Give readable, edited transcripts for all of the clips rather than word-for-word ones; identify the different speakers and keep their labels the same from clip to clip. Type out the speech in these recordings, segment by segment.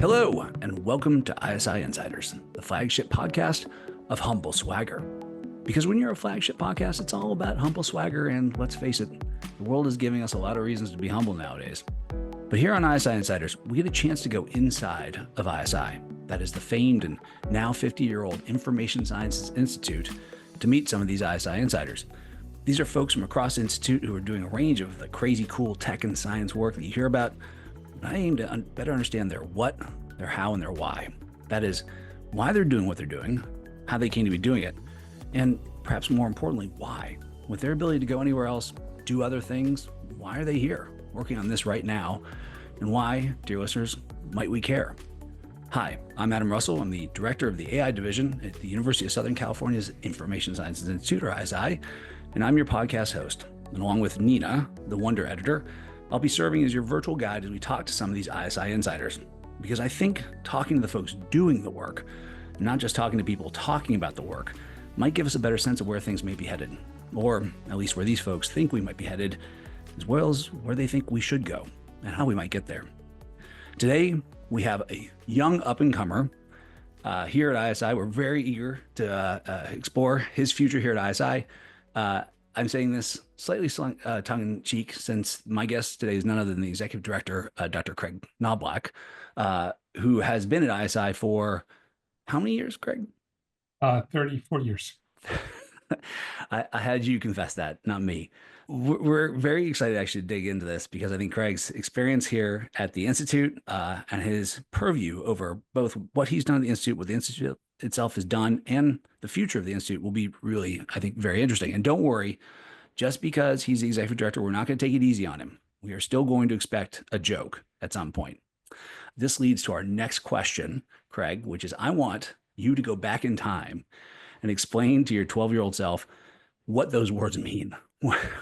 Speaker 1: Hello, and welcome to ISI Insiders, the flagship podcast of Humble Swagger. Because when you're a flagship podcast, it's all about humble swagger, and let's face it, the world is giving us a lot of reasons to be humble nowadays. But here on ISI Insiders, we get a chance to go inside of ISI, that is the famed and now 50-year-old Information Sciences Institute, to meet some of these ISI insiders. These are folks from across the Institute who are doing a range of the crazy cool tech and science work that you hear about. I aim to better understand their what, their how, and their why. That is, why they're doing what they're doing, how they came to be doing it, and perhaps more importantly, why. With their ability to go anywhere else, do other things, why are they here, working on this right now? And why, dear listeners, might we care? Hi, I'm Adam Russell. I'm the director of the AI division at the University of Southern California's Information Sciences Institute, or ISI, and I'm your podcast host. And along with Nina, the Wonder editor, I'll be serving as your virtual guide as we talk to some of these ISI insiders, because I think talking to the folks doing the work, and not just talking to people talking about the work, might give us a better sense of where things may be headed, or at least where these folks think we might be headed, as well as where they think we should go and how we might get there. Today, we have a young up-and-comer here at ISI. We're very eager to explore his future here at ISI. I'm saying this slightly tongue-in-cheek, since my guest today is none other than the executive director, Dr. Craig Knoblock, who has been at ISI for how many years, Craig?
Speaker 2: 34 years.
Speaker 1: I had you confess that, not me. We're very excited actually to dig into this, because I think Craig's experience here at the Institute and his purview over both what he's done at the Institute, what the Institute itself has done, and the future of the Institute will be really, I think, very interesting. And don't worry, just because he's the executive director, we're not going to take it easy on him. We are still going to expect a joke at some point. This leads to our next question, Craig, which is I want you to go back in time and explain to your 12-year-old self what those words mean.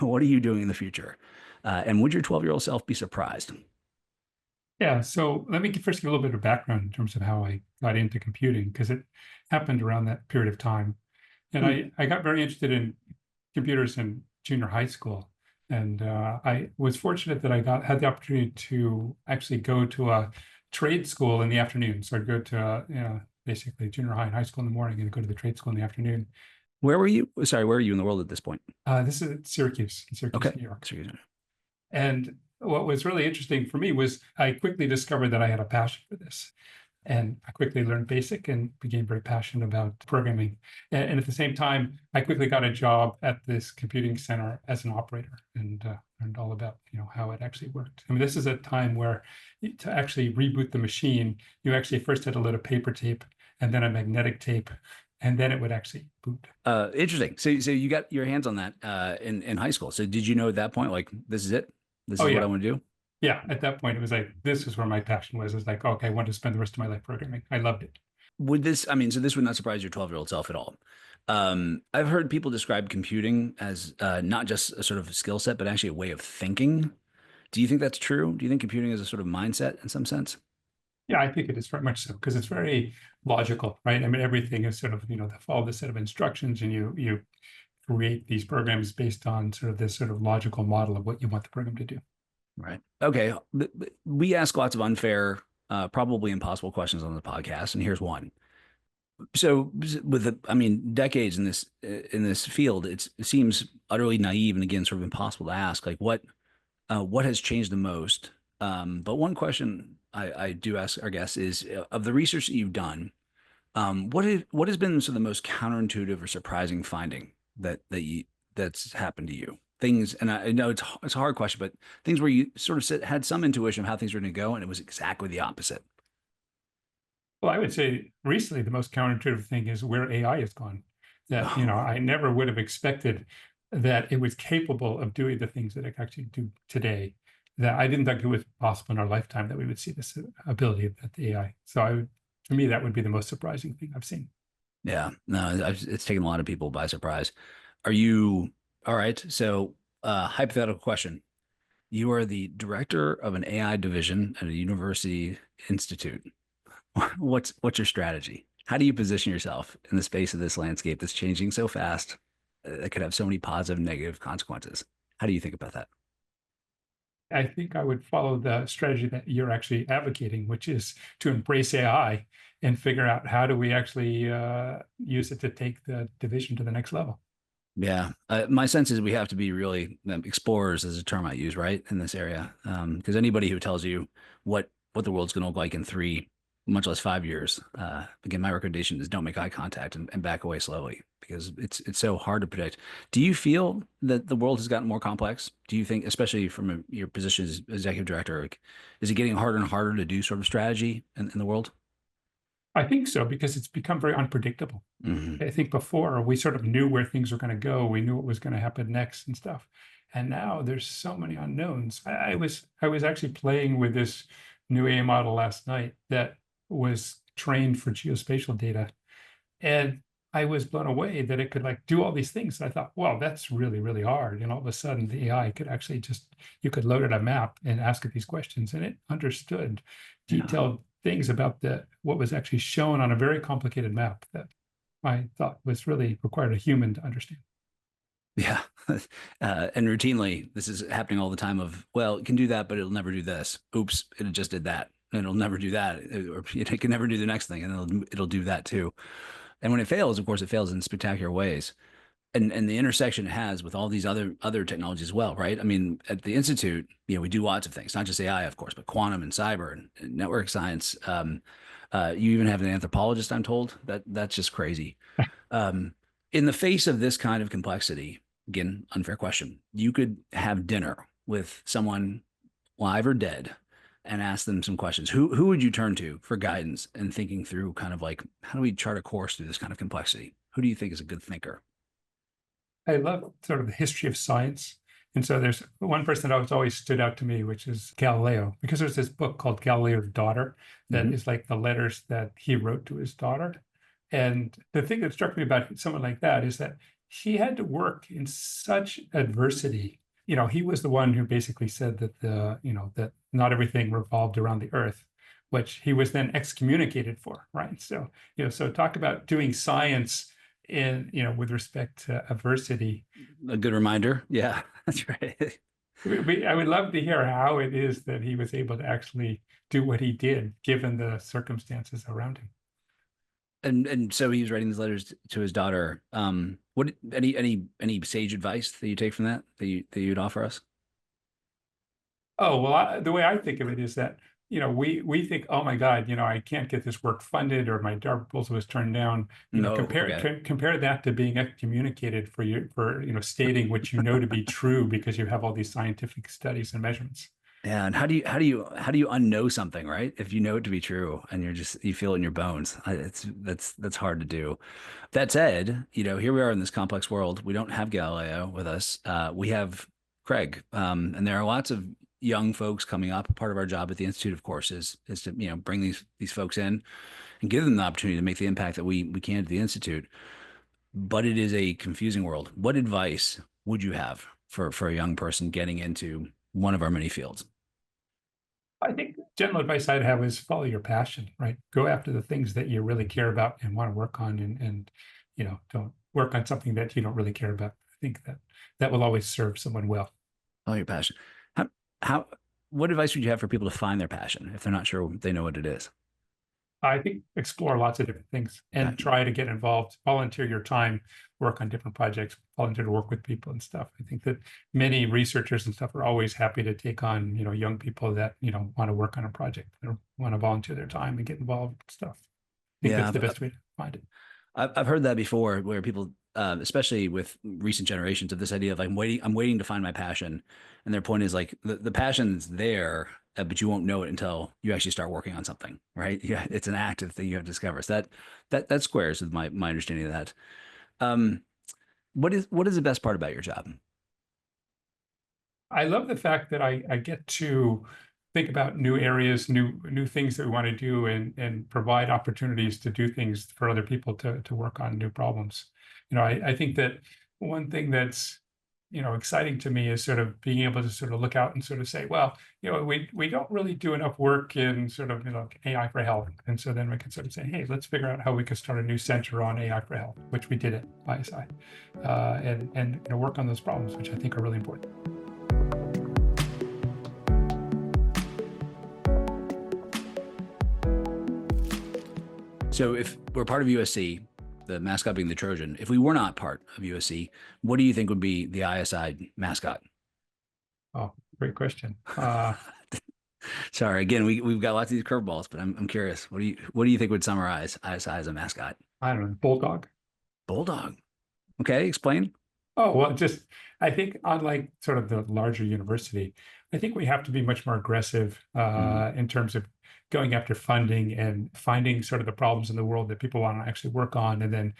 Speaker 1: What are you doing in the future? And would your 12-year-old self be surprised?
Speaker 2: Yeah, so let me first give a little bit of background in terms of how I got into computing, because it happened around that period of time. And I got very interested in computers in junior high school. And I was fortunate that I had the opportunity to actually go to a trade school in the afternoon. So I'd go to basically junior high and high school in the morning and go to the trade school in the afternoon.
Speaker 1: Where were you? Sorry, where are you in the world at this point?
Speaker 2: This is at Syracuse,
Speaker 1: Okay.
Speaker 2: New York.
Speaker 1: Syracuse.
Speaker 2: And what was really interesting for me was I quickly discovered that I had a passion for this. And I quickly learned BASIC and became very passionate about programming. And at the same time, I quickly got a job at this computing center as an operator and learned all about how it actually worked. I mean, this is a time where to actually reboot the machine, you actually first had to load a paper tape and then a magnetic tape, and then it would actually boot.
Speaker 1: Interesting. So you got your hands on that in high school. So did you know at that point, like, this is it? This is what I want to do?
Speaker 2: Yeah, at that point, it was like, this is where my passion was. It's like, okay, I want to spend the rest of my life programming. I loved it.
Speaker 1: So this would not surprise your 12-year-old self at all. I've heard people describe computing as not just a sort of skill set, but actually a way of thinking. Do you think that's true? Do you think computing is a sort of mindset in some sense?
Speaker 2: Yeah, I think it is very much so, because it's very logical, right? I mean, everything is sort of, they follow the set of instructions, and you create these programs based on sort of this sort of logical model of what you want the program to do.
Speaker 1: Right. Okay. We ask lots of unfair, probably impossible questions on the podcast, and here's one. So decades in this field, it seems utterly naive and, again, sort of impossible to ask, like what has changed the most? But one question I do ask our guests is, of the research that you've done, what has been sort of the most counterintuitive or surprising finding that's happened to you? Things, and I know it's a hard question, but things where you sort of had some intuition of how things were going to go, and it was exactly the opposite.
Speaker 2: Well, I would say recently the most counterintuitive thing is where AI has gone. That I never would have expected that it was capable of doing the things that it actually do today. That I didn't think it was possible in our lifetime that we would see this ability of the AI. So to me, that would be the most surprising thing I've seen.
Speaker 1: Yeah, no, it's taken a lot of people by surprise. Are you all right? So, hypothetical question. You are the director of an AI division at a university institute. What's your strategy? How do you position yourself in the space of this landscape that's changing so fast that could have so many positive and negative consequences? How do you think about that?
Speaker 2: I think I would follow the strategy that you're actually advocating, which is to embrace AI and figure out how do we actually use it to take the division to the next level.
Speaker 1: Yeah, my sense is we have to be really explorers, is a term I use, right, in this area. Because anybody who tells you what the world's going to look like in 3, much less 5 years, again, my recommendation is don't make eye contact and back away slowly because it's so hard to predict. Do you feel that the world has gotten more complex? Do you think, especially from your position as executive director, like, is it getting harder and harder to do sort of strategy in the world?
Speaker 2: I think so, because it's become very unpredictable.
Speaker 1: Hmm.
Speaker 2: I think before we sort of knew where things were going to go. We knew what was going to happen next and stuff. And now there's so many unknowns. I was actually playing with this new AI model last night that was trained for geospatial data. And I was blown away that it could like do all these things. And I thought, wow, that's really, really hard. And all of a sudden the AI could actually you could load it a map and ask it these questions, and it understood
Speaker 1: Yeah.
Speaker 2: detailed things about what was actually shown on a very complicated map that I thought was really required a human to understand.
Speaker 1: Yeah. And routinely, this is happening all the time of, well, it can do that, but it'll never do this. Oops, it just did that. And it'll never do that. Or it can never do the next thing, and it'll do that too. And when it fails, of course, it fails in spectacular ways. And the intersection it has with all these other technologies as well, right? I mean, at the Institute, we do lots of things, not just AI, of course, but quantum and cyber and network science. You even have an anthropologist, I'm told. That's just crazy. Um, in the face of this kind of complexity, again, unfair question, you could have dinner with someone live or dead and ask them some questions. Who would you turn to for guidance and thinking through kind of like, how do we chart a course through this kind of complexity? Who do you think is a good thinker?
Speaker 2: I love sort of the history of science. And so there's one person that always stood out to me, which is Galileo, because there's this book called Galileo's Daughter that
Speaker 1: Hmm.
Speaker 2: is like the letters that he wrote to his daughter. And the thing that struck me about someone like that is that he had to work in such adversity. He was the one who basically said that that not everything revolved around the earth, which he was then excommunicated for, right? So, so talk about doing science with respect to adversity.
Speaker 1: A good reminder. Yeah, that's right.
Speaker 2: I would love to hear how it is that he was able to actually do what he did, given the circumstances around him.
Speaker 1: And so he was writing these letters to his daughter. What any sage advice that you take from that you'd offer us?
Speaker 2: Oh, well, the way I think of it is that, we think, oh my God, I can't get this work funded, or my proposal was turned down.
Speaker 1: No,
Speaker 2: Compare
Speaker 1: okay.
Speaker 2: compare that to being excommunicated for stating what you know to be true because you have all these scientific studies and measurements.
Speaker 1: Yeah, and how do you unknow something, right? If you know it to be true and you feel it in your bones, that's hard to do. That said, here we are in this complex world. We don't have Galileo with us. We have Craig, and there are lots of young folks coming up. Part of our job at the Institute, of course, is to bring these folks in and give them the opportunity to make the impact that we can at the Institute. But it is a confusing world. What advice would you have for a young person getting into one of our many fields?
Speaker 2: I think general advice I'd have is follow your passion, right? Go after the things that you really care about and want to work on, and don't work on something that you don't really care about. I think that will always serve someone well.
Speaker 1: Oh, your passion. How, how, what advice would you have for people to find their passion if they're not sure they know what it is?
Speaker 2: I think explore lots of different things and
Speaker 1: Passion.
Speaker 2: try to get involved, volunteer your time, work on different projects, volunteer to work with people and stuff. I think that many researchers and stuff are always happy to take on, young people that, want to work on a project or want to volunteer their time and get involved and stuff. I think
Speaker 1: Yeah,
Speaker 2: that's the best way to find it.
Speaker 1: I've heard that before, where people, especially with recent generations, of this idea of like I'm waiting to find my passion, and their point is like the passion's there, but you won't know it until you actually start working on something, right? Yeah, it's an active thing you have to discover. So that squares with my understanding of that. Um, what is the best part about your job?
Speaker 2: I love the fact that I get to think about new areas, new things that we want to do, and provide opportunities to do things for other people to work on new problems. I think that one thing that's exciting to me is sort of being able to sort of look out and sort of say, well, we don't really do enough work in sort of AI for health, and so then we can sort of say, hey, let's figure out how we could start a new center on AI for health, which we did at ISI, and work on those problems, which I think are really important.
Speaker 1: So if we're part of USC, the mascot being the Trojan, if we were not part of USC, what do you think would be the ISI mascot?
Speaker 2: Oh, great question.
Speaker 1: Sorry, again, we've got lots of these curveballs, but I'm curious. What do you think would summarize ISI as a mascot?
Speaker 2: I don't know, bulldog.
Speaker 1: Bulldog. Okay, explain.
Speaker 2: Oh, well, just I think unlike sort of the larger university, I think we have to be much more aggressive
Speaker 1: Mm,
Speaker 2: in terms of going after funding and finding sort of the problems in the world that people want to actually work on, and then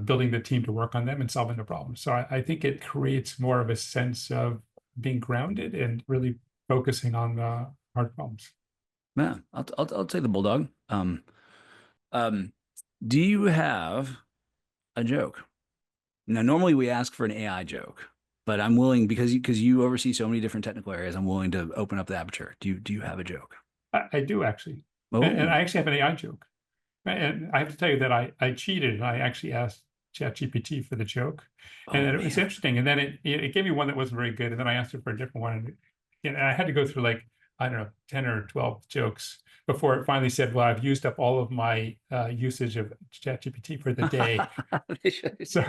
Speaker 2: building the team to work on them and solving the problems. So I think it creates more of a sense of being grounded and really focusing on the hard problems.
Speaker 1: yeah, I'll take the bulldog. Um, do you have a joke? Now, normally we ask for an AI joke, but I'm willing because you oversee so many different technical areas. I'm willing to open up the aperture. Do you have a joke?
Speaker 2: I do actually, and
Speaker 1: Oh,
Speaker 2: I actually have an AI joke. And I have to tell you that I cheated and I actually asked ChatGPT for the joke, and
Speaker 1: oh
Speaker 2: it was
Speaker 1: man.
Speaker 2: interesting. And then it gave me one that wasn't very good, and then I asked it for a different one, and I had to go through like I don't know 10 or 12 jokes before it finally said, "Well, I've used up all of my usage of ChatGPT for the day, so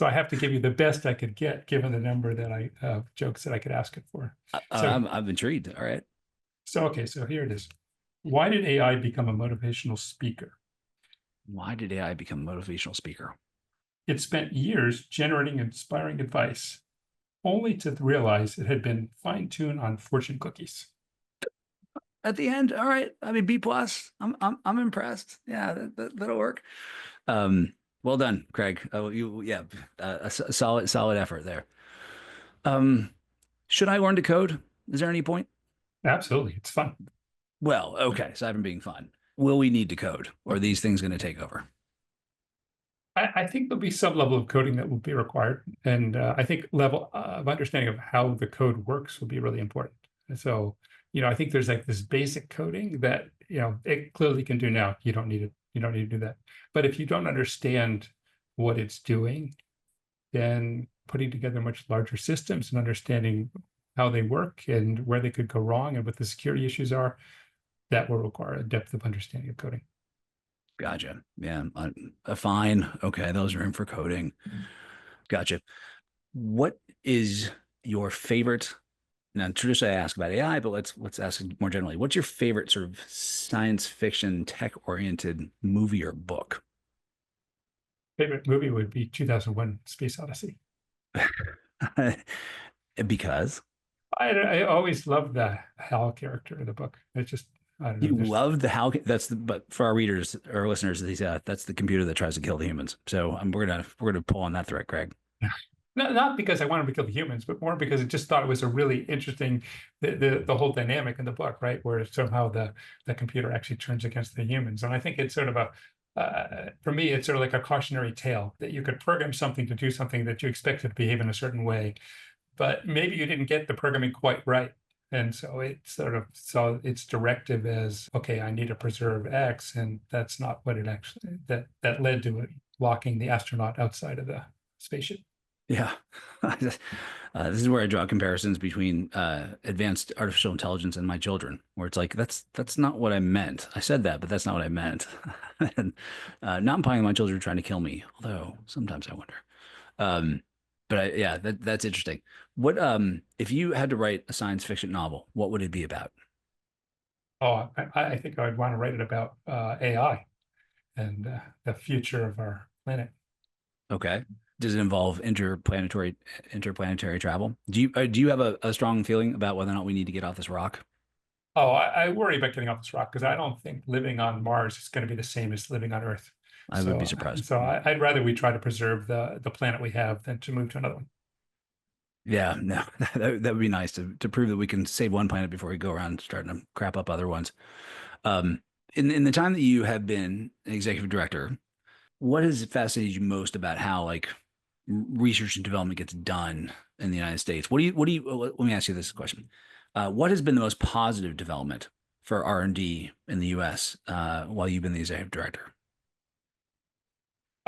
Speaker 2: I have to give you the best I could get given the number that I jokes that I could ask it for." So
Speaker 1: I'm intrigued. All right.
Speaker 2: okay, so here it is. Why did AI become a motivational speaker?
Speaker 1: Why did AI become a motivational speaker?
Speaker 2: It spent years generating inspiring advice, only to realize it had been fine-tuned on fortune cookies.
Speaker 1: At the end, all right. I mean, B plus. I'm impressed. Yeah, that'll work. Well done, Craig. Oh, yeah, a solid effort there. Um, should I learn to code? Is there any point?
Speaker 2: Absolutely, it's fun.
Speaker 1: Well, okay. So I've been being fun. Will we need to code, or are these things going to take over?
Speaker 2: I think there'll be some level of coding that will be required, and I think level of understanding of how the code works will be really important. And so, I think there's like this basic coding that it clearly can do now. You don't need it. You don't need to do that. But if you don't understand what it's doing, then putting together much larger systems and understanding how they work and where they could go wrong and what the security issues are, that will require a depth of understanding of coding.
Speaker 1: Gotcha. Yeah. Fine. Okay. Those are in for coding. Gotcha. What is your favorite? Now, traditionally, I ask about AI, but let's ask more generally. What's your favorite sort of science fiction, tech-oriented movie or book?
Speaker 2: Favorite movie would be 2001: Space Odyssey.
Speaker 1: Because
Speaker 2: I always loved the Hal character in the book. It's just I don't know.
Speaker 1: you
Speaker 2: There's
Speaker 1: love the how but for our readers or listeners, that's the computer that tries to kill the humans. So we're gonna pull on that thread, Craig.
Speaker 2: not because I wanted to kill the humans, but more because it just thought it was a really interesting the whole dynamic in the book, right? Where somehow the computer actually turns against the humans, and I think it's sort of a for me, it's sort of like a cautionary tale that you could program something to do something that you expect it to behave in a certain way, but maybe you didn't get the programming quite right. And so it sort of saw its directive as, okay, I need to preserve X, and that's not what it actually that led to it locking the astronaut outside of the spaceship.
Speaker 1: Yeah. This is where I draw comparisons between advanced artificial intelligence and my children, where it's like that's not what I meant. I said that, but that's not what I meant. And not implying my children are trying to kill me, although sometimes I wonder. Um, yeah, that's interesting. What if you had to write a science fiction novel, what would it be about?
Speaker 2: Oh, I think I'd want to write it about AI and the future of our planet.
Speaker 1: Okay. Does it involve interplanetary travel? Do you have a strong feeling about whether or not we need to get off this rock?
Speaker 2: Oh, I worry about getting off this rock because I don't think living on Mars is going to be the same as living on Earth.
Speaker 1: I would be
Speaker 2: So,
Speaker 1: surprised.
Speaker 2: I'd rather we try to preserve the planet we have than to move to another one.
Speaker 1: Yeah, no, that would be nice to prove that we can save one planet before we go around starting to crap up other ones. Um, in the time that you have been an executive director, what has fascinated you most about how like research and development gets done in the United States? Let me ask you this question. What has been the most positive development for R&D in the US while you've been the executive director?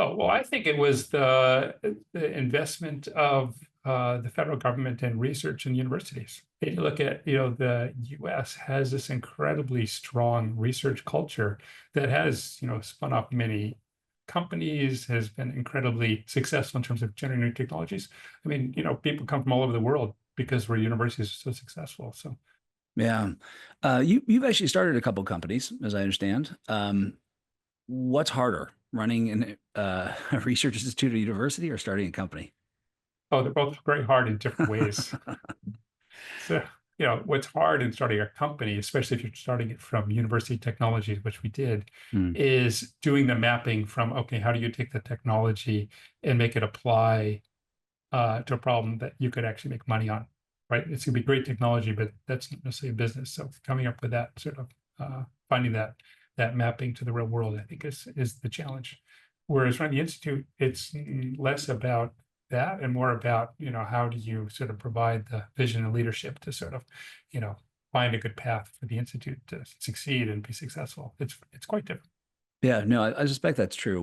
Speaker 2: Oh, well, I think it was the investment of the federal government in research and universities. If you look at, the US has this incredibly strong research culture that has, spun up many companies, has been incredibly successful in terms of generating new technologies. I mean, people come from all over the world because our universities are so successful. So
Speaker 1: Yeah. You've actually started a couple companies, as I understand. What's harder, running a research institute or university or starting a company?
Speaker 2: oh, they're both very hard in different ways. So, what's hard in starting a company, especially if you're starting it from university technologies, which we did,
Speaker 1: Hmm.
Speaker 2: is doing the mapping from, okay, how do you take the technology and make it apply to a problem that you could actually make money on, right? It's going to be great technology, but that's not necessarily a business. So coming up with that sort of finding that mapping to the real world, I think is the challenge. Whereas running the institute, it's less about that and more about, how do you sort of provide the vision and leadership to sort of, find a good path for the institute to succeed and be successful. It's quite different.
Speaker 1: Yeah, no, I suspect that's true.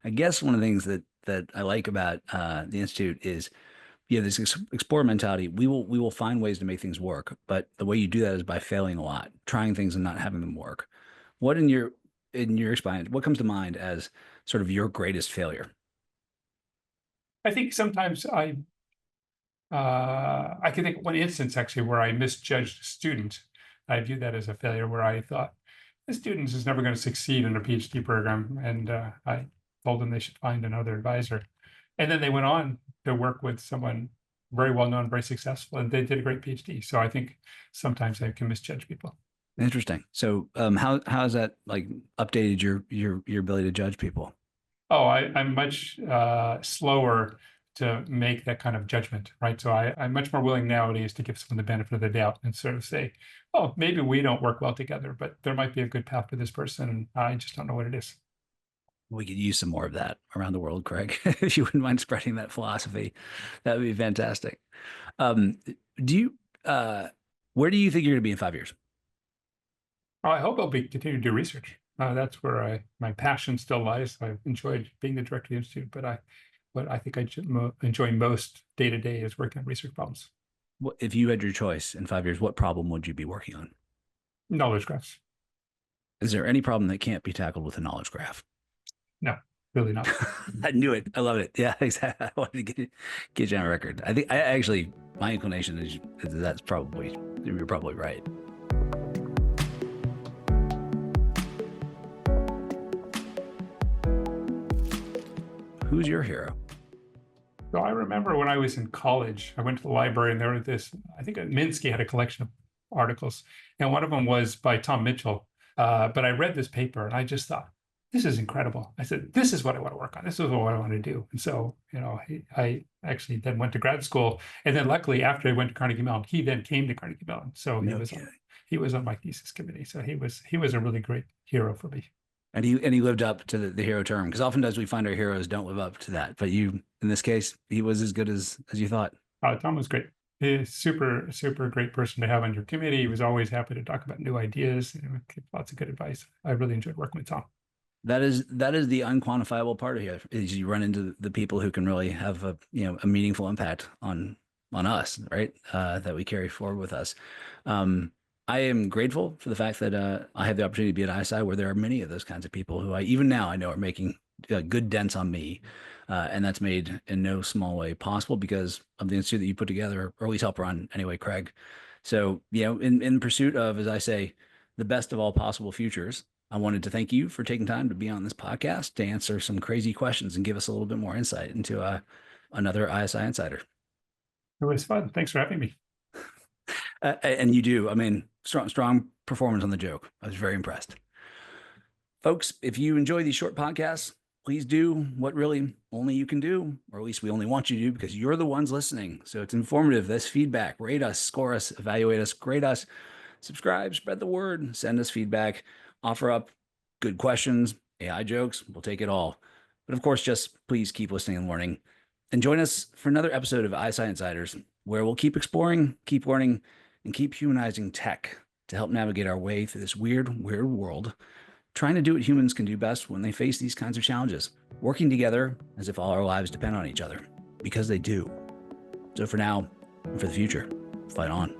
Speaker 1: I guess one of the things that I like about the institute is, this explorer mentality. We will find ways to make things work, but the way you do that is by failing a lot, trying things and not having them work. What in your experience, what comes to mind as sort of your greatest failure?
Speaker 2: I think sometimes I can think of one instance actually where I misjudged a student. I view that as a failure where I thought this student is never going to succeed in a PhD program, and I told them they should find another advisor. And then they went on to work with someone very well known, very successful, and they did a great PhD. So I think sometimes I can misjudge people.
Speaker 1: Interesting. So, how has that like updated your ability to judge people?
Speaker 2: Oh, I'm much slower to make that kind of judgment, right? So I'm much more willing nowadays to give someone the benefit of the doubt and sort of say, oh, maybe we don't work well together, but there might be a good path for this person, and I just don't know what it is.
Speaker 1: We could use some more of that around the world, Craig. If you wouldn't mind spreading that philosophy, that would be fantastic. Um, do you, where do you think you're going to be in 5 years?
Speaker 2: I hope I'll be continue to do research. That's where my passion still lies. I've enjoyed being the director of the institute, but what I think enjoy most day to day is working on research problems.
Speaker 1: If you had your choice in 5 years, what problem would you be working on?
Speaker 2: Knowledge graphs.
Speaker 1: Is there any problem that can't be tackled with a knowledge graph?
Speaker 2: No, really not.
Speaker 1: I knew it. I love it. Yeah, exactly. I wanted to get you on record. I think my inclination is you're probably right. Who's your hero?
Speaker 2: So I remember when I was in college, I went to the library and there was I think Minsky had a collection of articles, and one of them was by Tom Mitchell. But I read this paper and I just thought, this is incredible. I said, this is what I want to work on. This is what I want to do. And so, I actually then went to grad school. And then luckily, after I went to Carnegie Mellon, he then came to Carnegie Mellon. So
Speaker 1: No kidding.
Speaker 2: he was on my thesis committee. So he was a really great hero for me.
Speaker 1: And he lived up to the hero term, because oftentimes we find our heroes don't live up to that. But in this case, he was as good as you thought.
Speaker 2: Tom was great. He's super, super great person to have on your committee. He was always happy to talk about new ideas, give lots of good advice. I really enjoyed working with Tom.
Speaker 1: That is the unquantifiable part of here, is you run into the people who can really have a meaningful impact on us, right? That we carry forward with us. I am grateful for the fact that I have the opportunity to be at ISI, where there are many of those kinds of people who even now I know are making good dents on me. And that's made in no small way possible because of the institute that you put together, or at least help run anyway, Craig. So, in pursuit of, as I say, the best of all possible futures, I wanted to thank you for taking time to be on this podcast to answer some crazy questions and give us a little bit more insight into another ISI insider.
Speaker 2: It was fun. Thanks for having me.
Speaker 1: And you do. I mean, strong performance on the joke. I was very impressed. Folks, if you enjoy these short podcasts, please do what really only you can do, or at least we only want you to do, because you're the ones listening. So it's informative. That's feedback. Rate us, score us, evaluate us, grade us, subscribe, spread the word, send us feedback, offer up good questions, AI jokes. We'll take it all. But of course, just please keep listening and learning. And join us for another episode of ISI Insiders, where we'll keep exploring, keep learning, and keep humanizing tech to help navigate our way through this weird, weird world trying to do what humans can do best when they face these kinds of challenges, working together as if all our lives depend on each other, because they do. So for now and for the future, fight on.